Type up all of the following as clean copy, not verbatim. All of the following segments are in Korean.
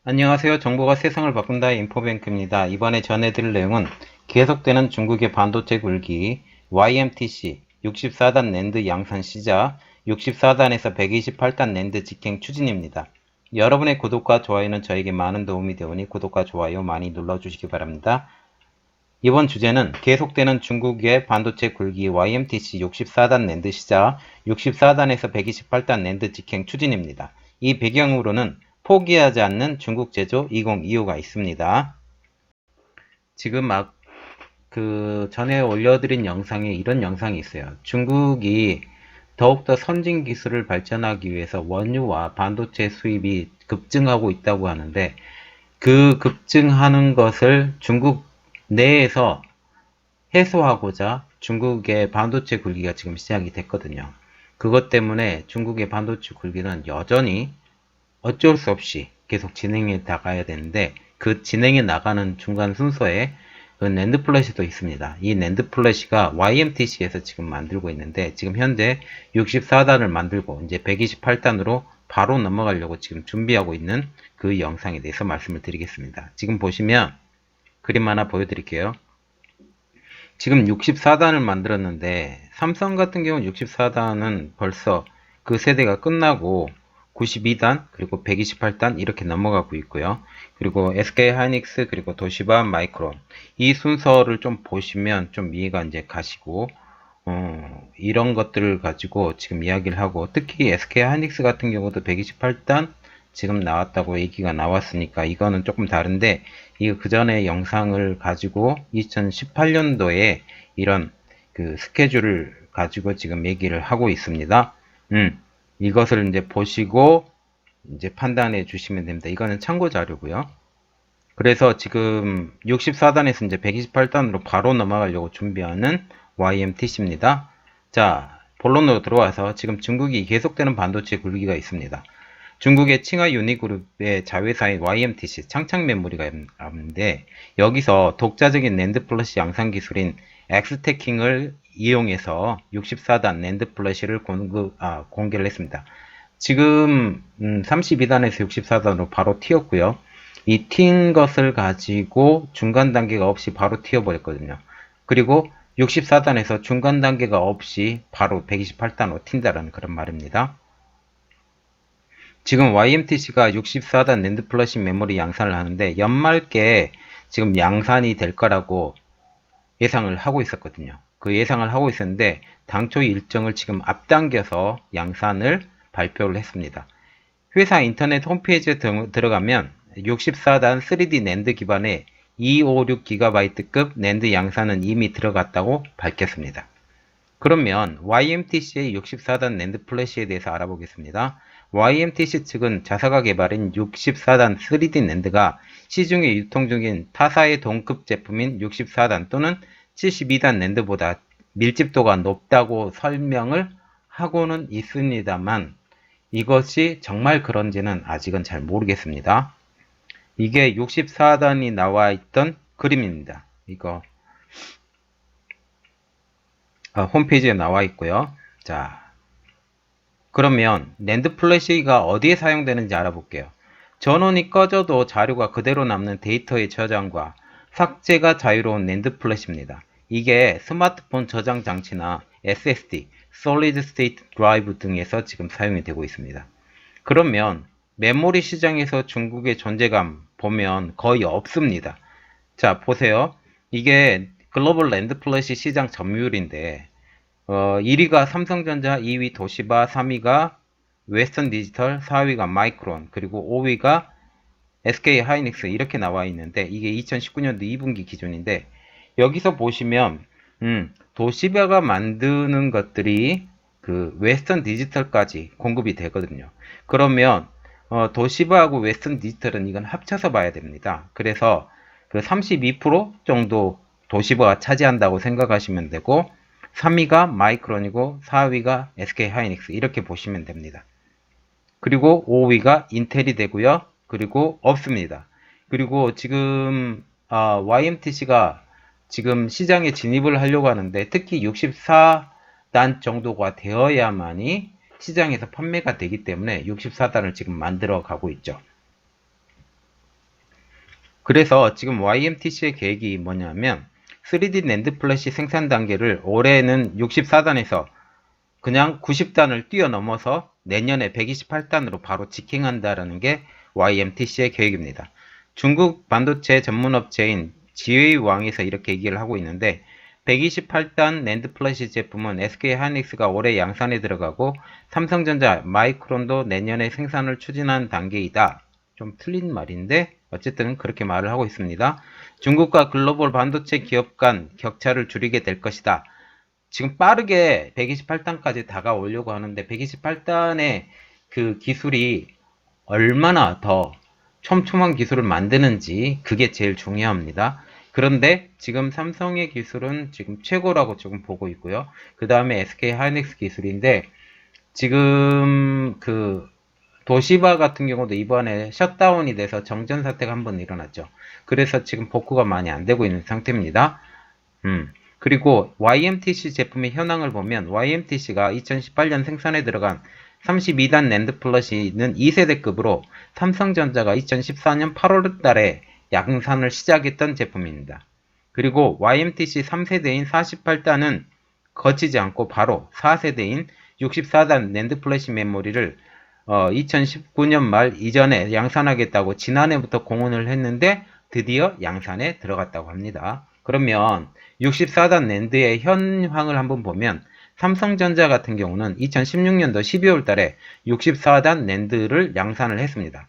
안녕하세요. 정보가 세상을 바꾼다 인포뱅크입니다. 이번에 전해드릴 내용은 계속되는 중국의 반도체 굴기, YMTC, 64단 낸드 양산 시작, 64단에서 128단 낸드 직행 추진입니다. 여러분의 구독과 좋아요는 저에게 많은 도움이 되오니 구독과 좋아요 많이 눌러주시기 바랍니다. 이번 주제는 계속되는 중국의 반도체 굴기 YMTC 64단 낸드 시작, 64단에서 128단 낸드 직행 추진입니다. 이 배경으로는 포기하지 않는 중국 제조 2025가 있습니다. 지금 전에 올려드린 영상에 이런 영상이 있어요. 중국이 더욱더 선진 기술을 발전하기 위해서 원유와 반도체 수입이 급증하고 있다고 하는데, 그 급증하는 것을 중국 내에서 해소하고자 중국의 반도체 굴기가 지금 시작이 됐거든요. 그것 때문에 중국의 반도체 굴기는 여전히 어쩔 수 없이 계속 진행해 나가야 되는데, 그 진행해 나가는 중간 순서에 그 낸드 플래시도 있습니다. 이 낸드 플래시가 YMTC에서 지금 만들고 있는데, 지금 현재 64단을 만들고 이제 128단으로 바로 넘어가려고 지금 준비하고 있는 그 영상에 대해서 말씀을 드리겠습니다. 지금 보시면 그림 하나 보여드릴게요. 지금 64단을 만들었는데, 삼성 같은 경우는 64단은 벌써 그 세대가 끝나고 92단 그리고 128단 이렇게 넘어가고 있고요. 그리고 SK 하이닉스 그리고 도시바 마이크론, 이 순서를 좀 보시면 좀 이해가 이제 가시고, 이런 것들을 가지고 지금 이야기를 하고, 특히 SK 하이닉스 같은 경우도 128단 지금 나왔다고 얘기가 나왔으니까 이거는 조금 다른데, 이거 그 전에 영상을 가지고 2018년도에 이런 그 스케줄을 가지고 지금 얘기를 하고 있습니다. 이것을 이제 보시고 이제 판단해 주시면 됩니다. 이거는 참고 자료고요. 그래서 지금 64단에서 이제 128단으로 바로 넘어가려고 준비하는 YMTC입니다. 자, 본론으로 들어와서 지금 중국이 계속되는 반도체 굴기가 있습니다. 중국의 칭화 유니그룹의 자회사인 YMTC 창창 메모리가 있는데, 여기서 독자적인 낸드 플래시 양산 기술인 엑스태킹을 이용해서 64단 낸드 플래시를 공개를 했습니다. 지금 32단에서 64단으로 바로 튀었고요. 이 튄 것을 가지고 중간 단계가 없이 바로 튀어버렸거든요. 그리고 64단에서 중간 단계가 없이 바로 128단으로 튄다라는 그런 말입니다. 지금 YMTC가 64단 낸드 플래시 메모리 양산을 하는데, 연말께 지금 양산이 될 거라고 예상을 하고 있었거든요. 그 예상을 하고 있었는데, 당초 일정을 지금 앞당겨서 양산을 발표를 했습니다. 회사 인터넷 홈페이지에 들어가면 64단 3D 낸드 기반의 256GB급 낸드 양산은 이미 들어갔다고 밝혔습니다. 그러면 YMTC의 64단 낸드 플래시에 대해서 알아보겠습니다. YMTC 측은 자사가 개발인 64단 3D 낸드가 시중에 유통 중인 타사의 동급 제품인 64단 또는 72단 낸드보다 밀집도가 높다고 설명을 하고는 있습니다만, 이것이 정말 그런지는 아직은 잘 모르겠습니다. 이게 64단이 나와 있던 그림입니다. 이거 홈페이지에 나와 있고요. 자, 그러면 낸드 플래시가 어디에 사용되는지 알아볼게요. 전원이 꺼져도 자료가 그대로 남는 데이터의 저장과 삭제가 자유로운 낸드 플래시입니다. 이게 스마트폰 저장 장치나 SSD, Solid State Drive 등에서 지금 사용이 되고 있습니다. 그러면 메모리 시장에서 중국의 존재감 보면 거의 없습니다. 자, 보세요. 이게 글로벌 낸드 플래시 시장 점유율인데, 1위가 삼성전자, 2위 도시바, 3위가 웨스턴 디지털, 4위가 마이크론, 그리고 5위가 SK 하이닉스 이렇게 나와 있는데, 이게 2019년도 2분기 기준인데, 여기서 보시면 도시바가 만드는 것들이 그 웨스턴 디지털까지 공급이 되거든요. 그러면 도시바하고 웨스턴 디지털은 이건 합쳐서 봐야 됩니다. 그래서 그 32% 정도 도시바가 차지한다고 생각하시면 되고, 3위가 마이크론이고 4위가 SK 하이닉스 이렇게 보시면 됩니다. 그리고 5위가 인텔이 되고요. 그리고 없습니다. 그리고 지금 YMTC가 지금 시장에 진입을 하려고 하는데, 특히 64단 정도가 되어야만이 시장에서 판매가 되기 때문에 64단을 지금 만들어 가고 있죠. 그래서 지금 YMTC의 계획이 뭐냐면 3D 낸드 플래시 생산 단계를 올해는 64단에서 그냥 90단을 뛰어넘어서 내년에 128단으로 바로 직행한다라는 게 YMTC의 계획입니다. 중국 반도체 전문업체인 지웨이왕에서 이렇게 얘기를 하고 있는데 128단 낸드 플래시 제품은 SK 하이닉스가 올해 양산에 들어가고 삼성전자, 마이크론도 내년에 생산을 추진한 단계이다. 좀 틀린 말인데 어쨌든 그렇게 말을 하고 있습니다. 중국과 글로벌 반도체 기업 간 격차를 줄이게 될 것이다. 지금 빠르게 128단까지 다가오려고 하는데 128단의 그 기술이 얼마나 더 촘촘한 기술을 만드는지 그게 제일 중요합니다. 그런데 지금 삼성의 기술은 지금 최고라고 지금 보고 있고요. 그 다음에 SK 하이닉스 기술인데 지금 그 도시바 같은 경우도 이번에 셧다운이 돼서 정전 사태가 한번 일어났죠. 그래서 지금 복구가 많이 안 되고 있는 상태입니다. 그리고 YMTC 제품의 현황을 보면 YMTC가 2018년 생산에 들어간 32단 낸드 플러시는 2세대급으로 삼성전자가 2014년 8월 달에 양산을 시작했던 제품입니다. 그리고 YMTC 3세대인 48단은 거치지 않고 바로 4세대인 64단 낸드 플래시 메모리를 2019년 말 이전에 양산하겠다고 지난해부터 공언을 했는데 드디어 양산에 들어갔다고 합니다. 그러면 64단 낸드의 현황을 한번 보면 삼성전자 같은 경우는 2016년도 12월 달에 64단 낸드를 양산을 했습니다.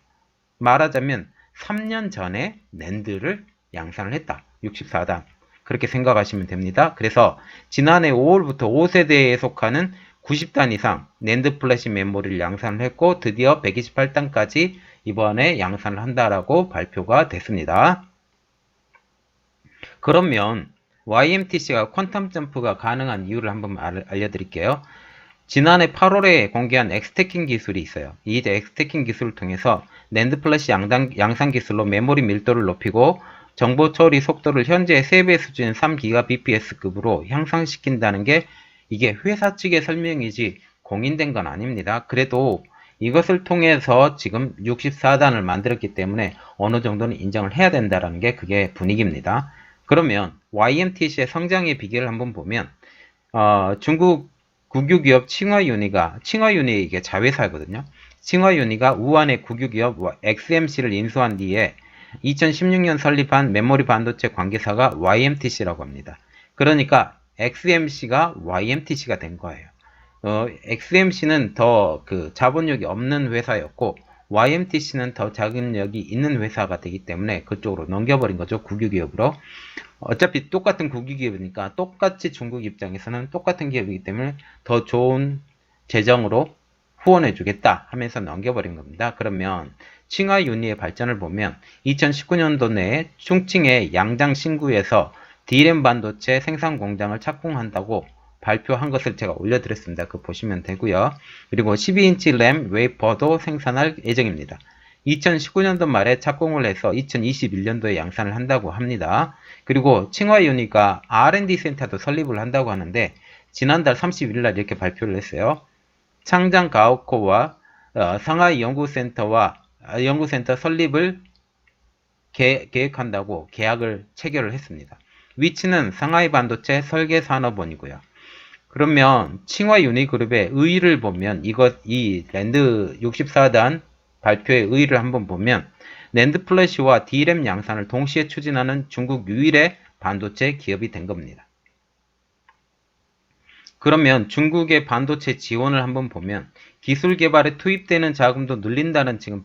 말하자면 3년 전에 낸드를 양산을 했다. 64단. 그렇게 생각하시면 됩니다. 그래서 지난해 5월부터 5세대에 속하는 90단 이상 낸드 플래시 메모리를 양산을 했고 드디어 128단까지 이번에 양산을 한다라고 발표가 됐습니다. 그러면 YMTC가 퀀텀 점프가 가능한 이유를 한번 알려드릴게요. 지난해 8월에 공개한 엑스태킹 기술이 있어요. 이 엑스태킹 기술을 통해서 낸드 플래시 양산 기술로 메모리 밀도를 높이고 정보 처리 속도를 현재 3배 수준 3GBps급으로 향상시킨다는 게 이게 회사 측의 설명이지 공인된 건 아닙니다. 그래도 이것을 통해서 지금 64단을 만들었기 때문에 어느 정도는 인정을 해야 된다는 게 그게 분위기입니다. 그러면 YMTC의 성장의 비결을 한번 보면 중국 국유기업 칭화유니 이게 자회사거든요. 칭화유니가 우한의 국유기업 XMC를 인수한 뒤에 2016년 설립한 메모리 반도체 관계사가 YMTC라고 합니다. 그러니까 XMC가 YMTC가 된 거예요. XMC는 더 그 자본력이 없는 회사였고 YMTC는 더 자본력이 있는 회사가 되기 때문에 그쪽으로 넘겨버린 거죠. 국유기업으로. 어차피 똑같은 국유기업이니까 똑같이 중국 입장에서는 똑같은 기업이기 때문에 더 좋은 재정으로 후원해주겠다 하면서 넘겨버린 겁니다. 그러면 칭화유니의 발전을 보면 2019년도 내에 충칭의 양장 신구에서 D램 반도체 생산 공장을 착공한다고 발표한 것을 제가 올려드렸습니다. 그거 보시면 되고요. 그리고 12인치 램 웨이퍼도 생산할 예정입니다. 2019년도 말에 착공을 해서 2021년도에 양산을 한다고 합니다. 그리고 칭화유니가 R&D 센터도 설립을 한다고 하는데 지난달 31일 이렇게 발표를 했어요. 창장 가오코와 상하이 연구센터 설립을 계획한다고 계약을 체결을 했습니다. 위치는 상하이 반도체 설계산업원이고요. 그러면 칭화유니그룹의 의의를 보면 이 랜드 64단 발표의 의의를 한번 보면 낸드 플래시와 D램 양산을 동시에 추진하는 중국 유일의 반도체 기업이 된 겁니다. 그러면 중국의 반도체 지원을 한번 보면 기술 개발에 투입되는 자금도 늘린다는 지금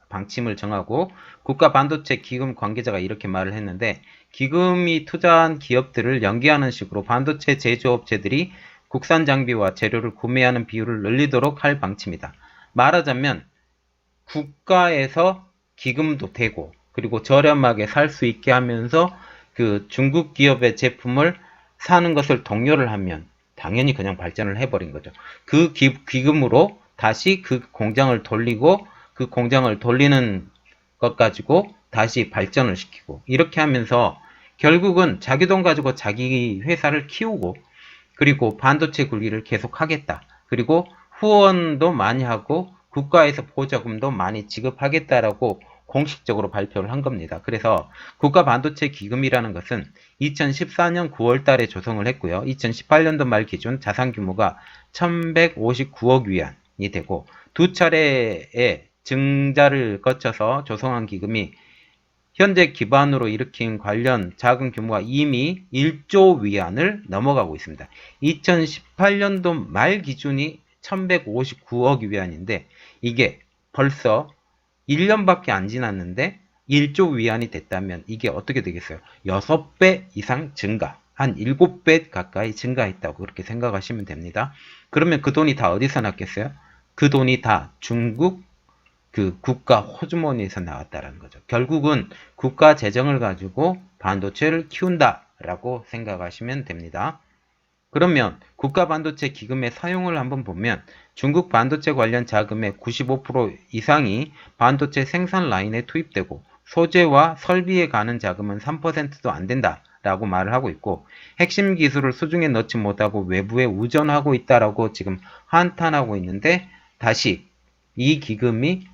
방침을 정하고 국가 반도체 기금 관계자가 이렇게 말을 했는데 기금이 투자한 기업들을 연계하는 식으로 반도체 제조업체들이 국산 장비와 재료를 구매하는 비율을 늘리도록 할 방침이다. 말하자면 국가에서 기금도 되고 그리고 저렴하게 살 수 있게 하면서 그 중국 기업의 제품을 사는 것을 독려를 하면 당연히 그냥 발전을 해버린 거죠. 그 기금으로 다시 그 공장을 돌리고 그 공장을 돌리는 것 가지고 다시 발전을 시키고 이렇게 하면서 결국은 자기 돈 가지고 자기 회사를 키우고 그리고 반도체 굴기를 계속 하겠다. 그리고 후원도 많이 하고 국가에서 보조금도 많이 지급하겠다라고 공식적으로 발표를 한 겁니다. 그래서 국가반도체기금이라는 것은 2014년 9월 달에 조성을 했고요. 2018년도 말 기준 자산 규모가 1159억 위안이 되고 두 차례의 증자를 거쳐서 조성한 기금이 현재 기반으로 일으킨 관련 자금 규모가 이미 1조 위안을 넘어가고 있습니다. 2018년도 말 기준이 1159억 위안인데 이게 벌써 1년밖에 안 지났는데 1조 위안이 됐다면 이게 어떻게 되겠어요? 6배 이상 증가, 한 7배 가까이 증가했다고 그렇게 생각하시면 됩니다. 그러면 그 돈이 다 어디서 났겠어요? 그 돈이 다 중국 그 국가 호주머니에서 나왔다라는 거죠. 결국은 국가 재정을 가지고 반도체를 키운다라고 생각하시면 됩니다. 그러면 국가 반도체 기금의 사용을 한번 보면 중국 반도체 관련 자금의 95% 이상이 반도체 생산 라인에 투입되고 소재와 설비에 가는 자금은 3%도 안 된다라고 말을 하고 있고 핵심 기술을 수중에 넣지 못하고 외부에 우전하고 있다라고 지금 한탄하고 있는데 다시 이 기금이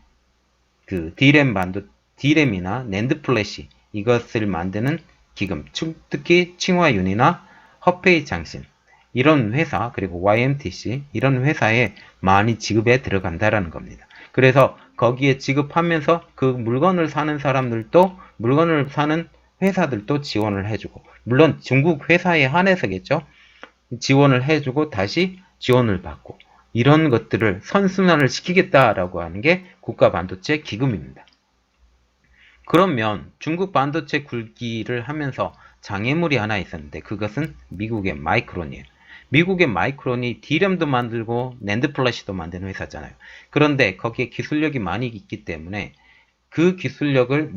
그 D램이나 낸드 플래시 이것을 만드는 기금, 특히 칭화윤이나 허페이 장신 이런 회사 그리고 YMTC 이런 회사에 많이 지급에 들어간다라는 겁니다. 그래서 거기에 지급하면서 그 물건을 사는 사람들도 물건을 사는 회사들도 지원을 해주고 물론 중국 회사에 한해서겠죠. 지원을 해주고 다시 지원을 받고 이런 것들을 선순환을 시키겠다라고 하는 게 국가 반도체 기금입니다. 그러면 중국 반도체 굴기를 하면서 장애물이 하나 있었는데 그것은 미국의 마이크론이에요. 미국의 마이크론이 D램도 만들고 낸드 플래시도 만드는 회사잖아요. 그런데 거기에 기술력이 많이 있기 때문에 그 기술력을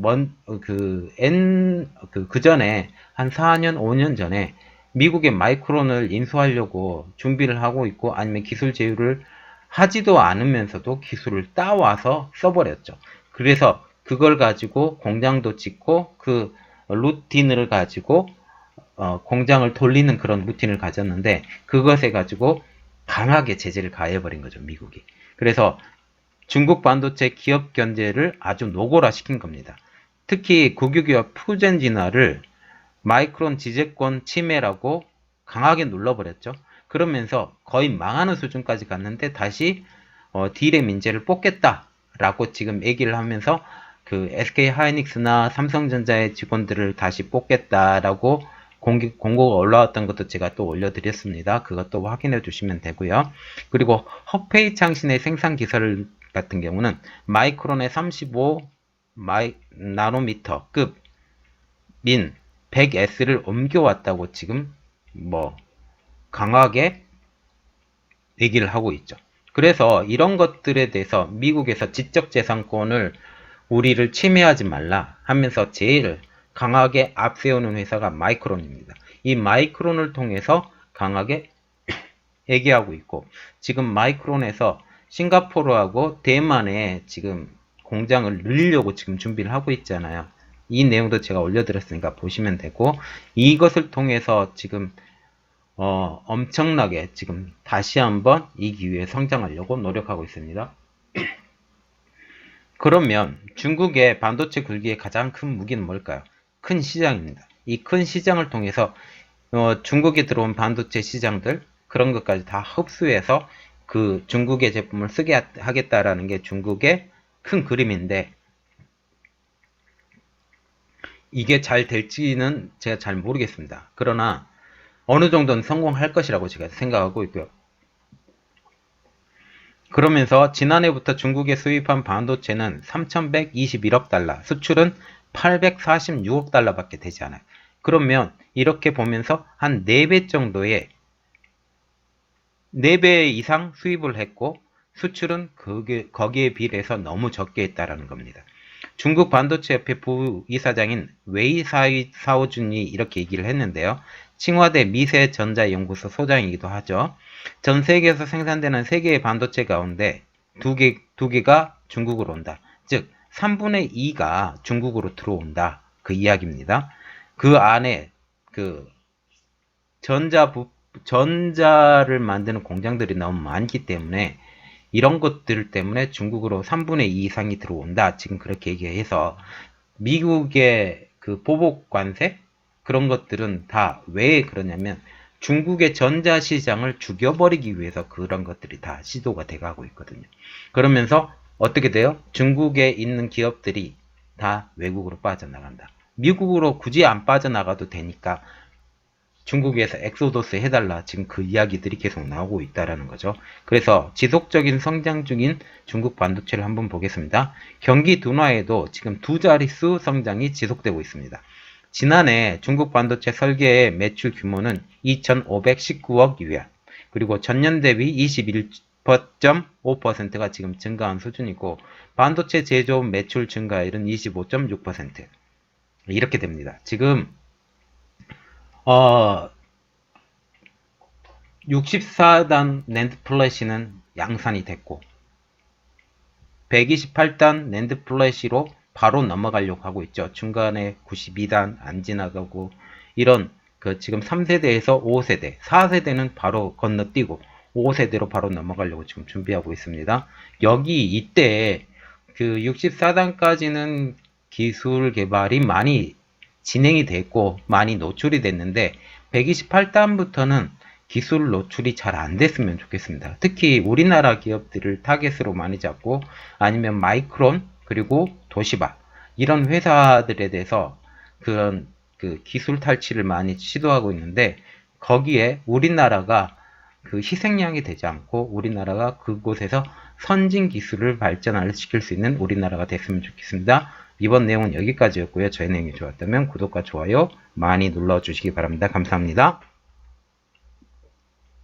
그 전에 한 4년, 5년 전에 미국의 마이크론을 인수하려고 준비를 하고 있고 아니면 기술 제휴를 하지도 않으면서도 기술을 따와서 써버렸죠. 그래서 그걸 가지고 공장도 짓고 그 루틴을 가지고 공장을 돌리는 그런 루틴을 가졌는데 그것에 가지고 강하게 제재를 가해버린 거죠, 미국이. 그래서 중국 반도체 기업 견제를 아주 노골화시킨 겁니다. 특히 국유기업 푸젠진화를 마이크론 지재권 침해라고 강하게 눌러버렸죠. 그러면서 거의 망하는 수준까지 갔는데 다시 D램 인재를 뽑겠다라고 지금 얘기를 하면서 그 SK 하이닉스나 삼성전자의 직원들을 다시 뽑겠다라고 공고가 올라왔던 것도 제가 또 올려드렸습니다. 그것도 확인해 주시면 되고요. 그리고 허페이 창신의 생산 기술 같은 경우는 마이크론의 35 나노미터급 민 100S를 옮겨왔다고 지금 강하게 얘기를 하고 있죠. 그래서 이런 것들에 대해서 미국에서 지적재산권을 우리를 침해하지 말라 하면서 제일 강하게 앞세우는 회사가 마이크론입니다. 이 마이크론을 통해서 강하게 얘기하고 있고 지금 마이크론에서 싱가포르하고 대만에 지금 공장을 늘리려고 지금 준비를 하고 있잖아요. 이 내용도 제가 올려드렸으니까 보시면 되고 이것을 통해서 지금 엄청나게 지금 다시 한번 이 기회에 성장하려고 노력하고 있습니다. 그러면 중국의 반도체 굴기의 가장 큰 무기는 뭘까요? 큰 시장입니다. 이 큰 시장을 통해서 중국에 들어온 반도체 시장들 그런 것까지 다 흡수해서 그 중국의 제품을 쓰게 하겠다라는 게 중국의 큰 그림인데 이게 잘 될지는 제가 잘 모르겠습니다. 그러나 어느 정도는 성공할 것이라고 제가 생각하고 있고요. 그러면서 지난해부터 중국에 수입한 반도체는 3,121억 달러, 수출은 846억 달러밖에 되지 않아요. 그러면 이렇게 보면서 한 4배 정도의 4배 이상 수입을 했고 수출은 거기에 비례해서 너무 적게 했다라는 겁니다. 중국 반도체협회 부이사장인 웨이 사오준이 이렇게 얘기를 했는데요. 칭화대 미세전자연구소 소장이기도 하죠. 전 세계에서 생산되는 3개의 반도체 가운데 2개가 중국으로 온다. 즉 3분의 2가 중국으로 들어온다. 그 이야기입니다. 그 안에 그 전자를 만드는 공장들이 너무 많기 때문에 이런 것들 때문에 중국으로 3분의 2 이상이 들어온다. 지금 그렇게 얘기해서 미국의 그 보복 관세 그런 것들은 다 왜 그러냐면 중국의 전자시장을 죽여버리기 위해서 그런 것들이 다 시도가 돼가고 있거든요. 그러면서 어떻게 돼요? 중국에 있는 기업들이 다 외국으로 빠져나간다. 미국으로 굳이 안 빠져나가도 되니까 중국에서 엑소더스 해달라. 지금 그 이야기들이 계속 나오고 있다라는 거죠. 그래서 지속적인 성장 중인 중국 반도체를 한번 보겠습니다. 경기 둔화에도 지금 두 자릿수 성장이 지속되고 있습니다. 지난해 중국 반도체 설계의 매출 규모는 2,519억 유안, 그리고 전년 대비 21.5%가 지금 증가한 수준이고, 반도체 제조업 매출 증가율은 25.6%. 이렇게 됩니다. 지금 64단 낸드 플래시는 양산이 됐고 128단 낸드 플래시로 바로 넘어가려고 하고 있죠. 중간에 92단 안 지나가고 이런 그 지금 3세대에서 5세대, 4세대는 바로 건너뛰고 5세대로 바로 넘어가려고 지금 준비하고 있습니다. 여기 이때 그 64단까지는 기술 개발이 많이 진행이 됐고 많이 노출이 됐는데 128단부터는 기술 노출이 잘 안 됐으면 좋겠습니다. 특히 우리나라 기업들을 타겟으로 많이 잡고 아니면 마이크론 그리고 도시바 이런 회사들에 대해서 그런 그 기술 탈취를 많이 시도하고 있는데 거기에 우리나라가 그 희생양이 되지 않고 우리나라가 그곳에서 선진 기술을 발전을 시킬 수 있는 우리나라가 됐으면 좋겠습니다. 이번 내용은 여기까지였고요. 저희 내용이 좋았다면 구독과 좋아요 많이 눌러주시기 바랍니다. 감사합니다.